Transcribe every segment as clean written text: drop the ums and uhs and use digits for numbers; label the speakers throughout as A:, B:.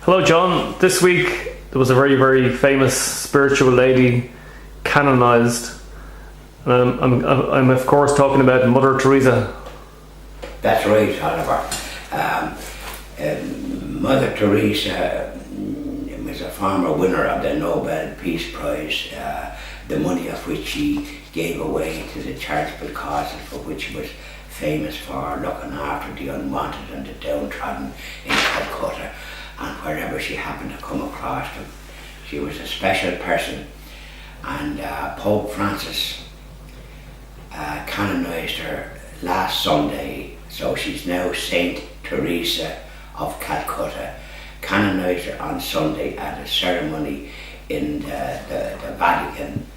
A: Hello, John. This week there was a very, very famous spiritual lady canonized. I'm of course talking about Mother Teresa.
B: That's right, Oliver. Mother Teresa was a former winner of the Nobel Peace Prize, the money of which she gave away to the charitable causes for which she was famous for, looking after the unwanted and the downtrodden in Calcutta and wherever she happened to come across them. She was a special person, and Pope Francis canonized her last Sunday, so she's now Saint Teresa of Calcutta. Canonized her on Sunday at a ceremony in the Vatican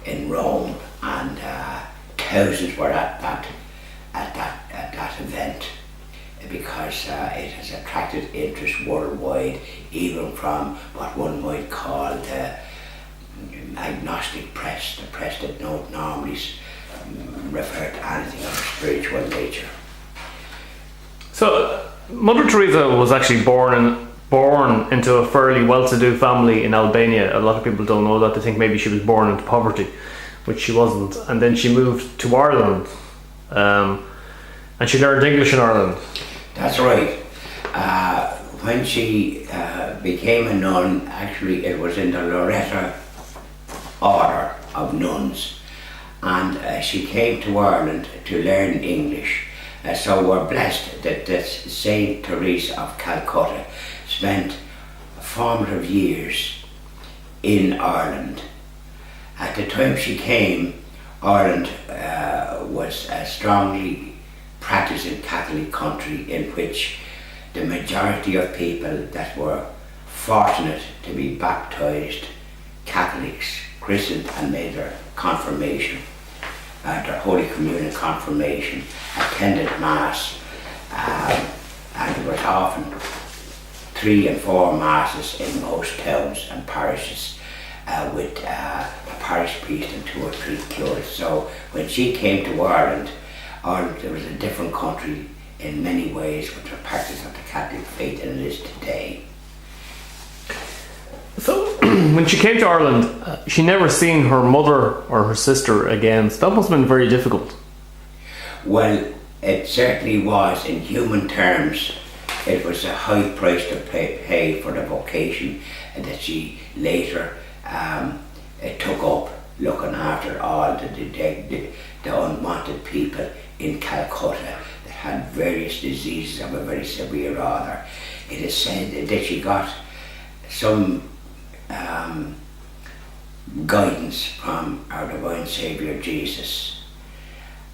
B: in Rome, and thousands were at that event because it has attracted interest worldwide, even from what one might call the agnostic press, the press that don't normally refer to anything of a spiritual nature.
A: So, Mother Teresa was actually born into a fairly well-to-do family in Albania. A lot of people don't know that. They think maybe she was born into poverty, which she wasn't. And then she moved to Ireland, and she learned English in Ireland.
B: That's right. When she became a nun, actually it was in the Loreto order of nuns, and she came to Ireland to learn English. So we're blessed that Saint Teresa of Calcutta spent formative years in Ireland. At the time she came, Ireland was a strongly practicing Catholic country in which the majority of people that were fortunate to be baptized Catholics, christened and made their confirmation, their Holy Communion confirmation, attended Mass, and there was often 3 and 4 Masses in most towns and parishes, with a parish priest and 2 or 3 curates. So when she came to Ireland there was a different country in many ways with the practice of the Catholic faith than it is today.
A: So, when she came to Ireland, she never seen her mother or her sister again. So that must have been very difficult.
B: Well, it certainly was. In human terms, it was a high price to pay for the vocation that she later took up, looking after all the unwanted people in Calcutta that had various diseases of a very severe order. It is said that she got some guidance from our divine Saviour Jesus,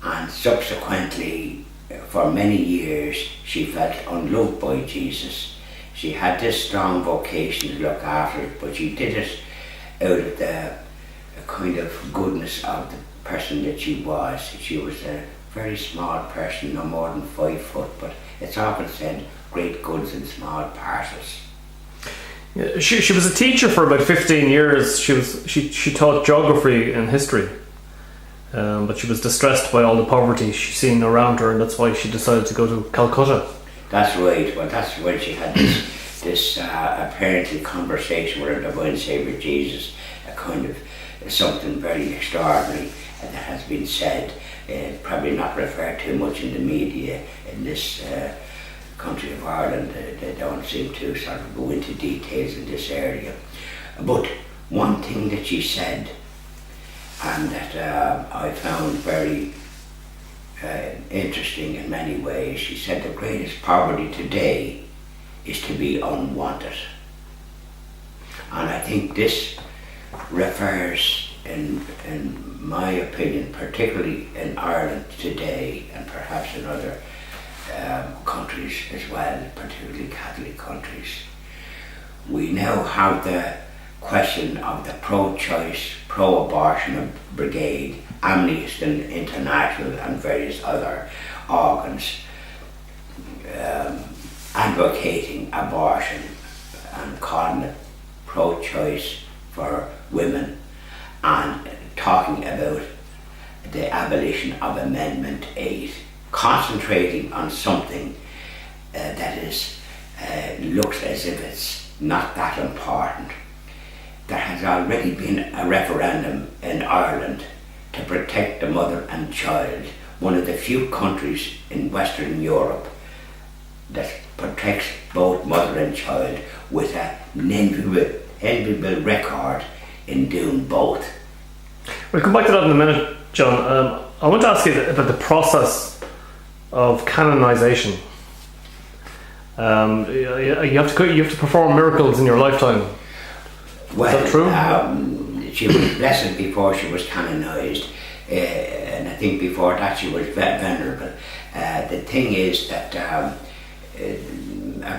B: and subsequently for many years she felt unloved by Jesus. She had this strong vocation to look after it, but she did it out of the kind of goodness of the person that she was. She was a very small person, no more than 5 foot, but it's often said great goods in small parcels.
A: Yeah, she was a teacher for about 15 years. She taught geography and history, but she was distressed by all the poverty she's seen around her, and that's why she decided to go to Calcutta.
B: That's right. Well, that's when she had this apparently conversation with her divine Saviour Jesus, a kind of something very extraordinary that has been said, probably not referred to much in the media in this country of Ireland. They don't seem to sort of go into details in this area. But one thing that she said, and that I found very interesting in many ways, she said the greatest poverty today is to be unwanted. And I think this refers, in my opinion, particularly in Ireland today, and perhaps in other countries as well, particularly Catholic countries. We now have the question of the pro-choice, pro-abortion brigade, Amnesty International and various other organs advocating abortion and calling it pro-choice for women, and talking about the abolition of Amendment 8, concentrating on something that is looks as if it's not that important. There has already been a referendum in Ireland to protect the mother and child, one of the few countries in Western Europe that protects both mother and child, with an enviable record in doing both.
A: We'll come back to that in a minute, John. I want to ask you about the process of canonization. You have to perform miracles in your lifetime.
B: Well,
A: is that true?
B: She was blessed before she was canonized, and I think before that she was venerable. The thing is that a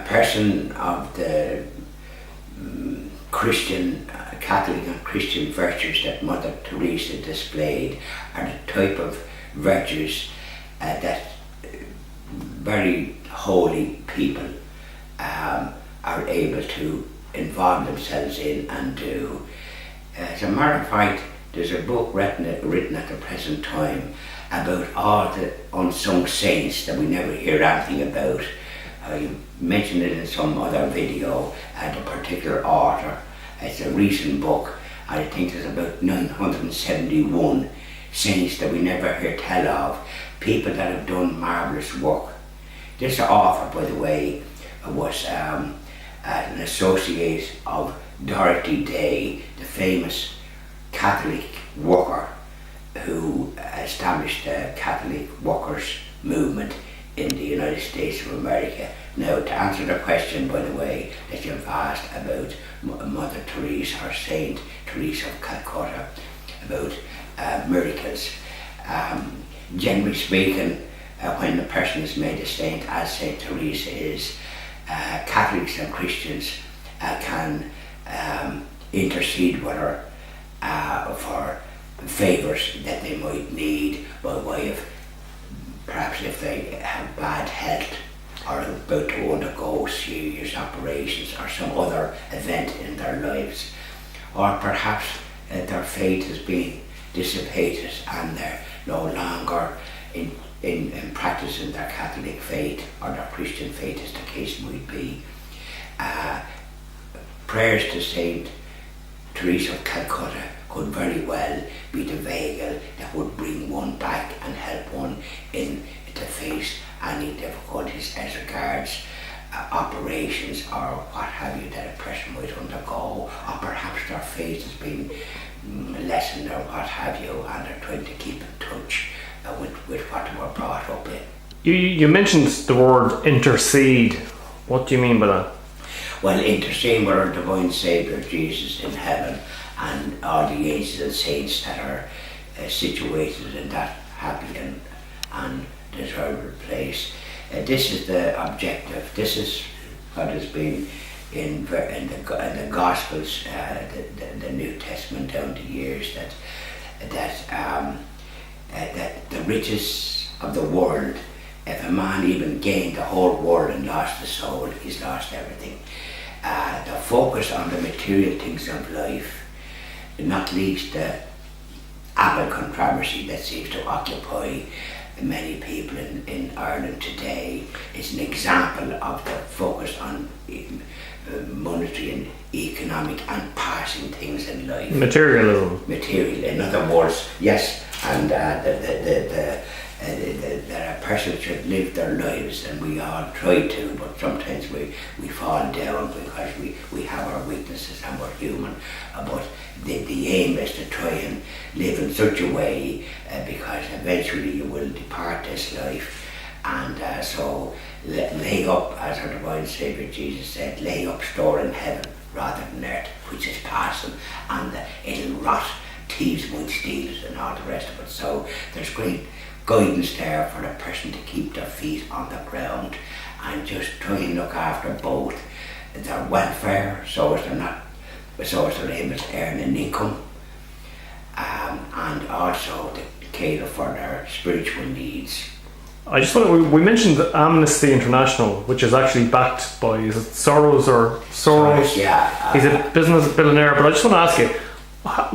B: person of the Christian, Catholic and Christian virtues that Mother Teresa displayed are the type of virtues that very holy people are able to involve themselves in and do. As a matter of fact, there's a book written at the present time about all the unsung saints that we never hear anything about. I mentioned it in some other video, and a particular author. It's a recent book. I think there's about 971 saints that we never hear tell of, people that have done marvellous work. This author, by the way, was an associate of Dorothy Day, the famous Catholic worker who established the Catholic workers movement in the United States of America. Now, to answer the question, by the way, that you've asked about Mother Teresa or Saint Teresa of Calcutta, about miracles, generally speaking, when a person is made a saint, as Saint Teresa is, Catholics and Christians can intercede with her for favours that they might need by way of, perhaps if they have bad health or are about to undergo serious operations or some other event in their lives, or perhaps their faith has been dissipated and they're no longer in practicing their Catholic faith or their Christian faith, as the case might be. Prayers to Saint Teresa of Calcutta could very well be the vehicle that would bring one back and help one in to face any difficulties as regards operations or what have you that a person might undergo, or perhaps their faith has been lessened or what have you, and they're trying to keep in touch with what they were brought up in.
A: You mentioned the word intercede. What do you mean by that?
B: Well, intercede with our divine Saviour Jesus in heaven and all the angels and saints that are situated in that happy and desirable place. This is the objective. This is what has been in the Gospels, the New Testament down the years, that the riches of the world, if a man even gained the whole world and lost the soul, he's lost everything. The focus on the material things of life, not least the Apple controversy that seems to occupy many people in Ireland today, is an example of the focus on monetary and economic and passing things in life.
A: Materialism.
B: Material, in other words, yes, and that a person should live their lives, and we all try to, but sometimes we fall down because we have our weaknesses and we're human. But the aim is to try and live in such a way because eventually you will depart this life, and so lay up, as our divine Saviour Jesus said, lay up store in heaven rather than earth, which is passing, and it'll rot, thieves might steal it and all the rest of it. So there's great guidance there for the person to keep their feet on the ground and just try and look after both their welfare, so as they're able to earn an income, and also to cater for their spiritual needs.
A: I just want we mentioned Amnesty International, which is actually backed by, is it Soros?
B: Yeah.
A: He's a business billionaire, but I just want to ask you,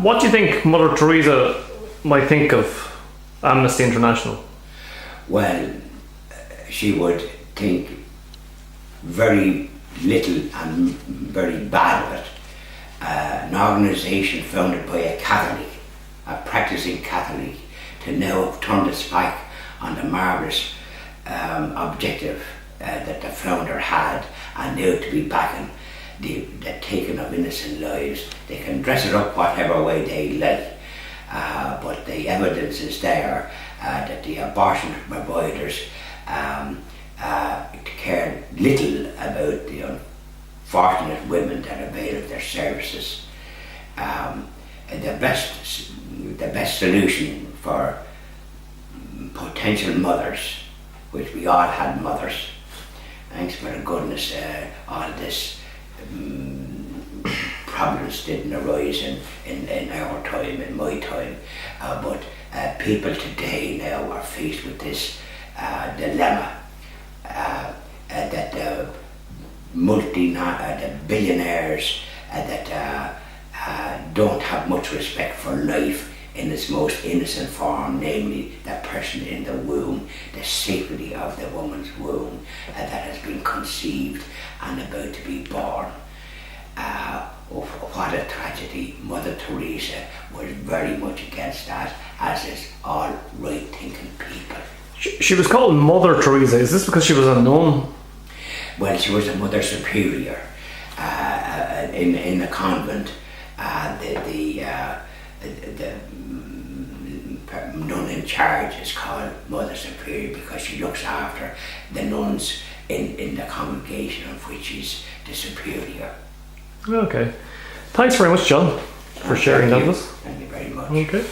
A: what do you think Mother Teresa might think of Amnesty International?
B: Well, she would think very little and very bad at it. An organisation founded by a Catholic, a practicing Catholic, to now have turned its back on the marvellous objective that the founder had, and now to be backing the taking of innocent lives. They can dress it up whatever way they like, but the evidence is there that the abortion providers cared little about the unfortunate women that availed their services. The best solution for potential mothers, which we all had mothers, thanks for the goodness, all this problems didn't arise in our time, in my time, but people today now are faced with this dilemma that the billionaires that don't have much respect for life in its most innocent form, namely the person in the womb, the safety of the woman's womb that has been conceived and about to be born. What a tragedy. Mother Teresa was very much against that, as is all right-thinking people.
A: She was called Mother Teresa. Is this because she was a nun?
B: Well, she was a mother superior in the convent. The nun in charge is called Mother Superior because she looks after the nuns in the congregation of which she's the superior.
A: Okay. Thanks very much, John, for sharing that with us.
B: Thank you very much.
A: Okay.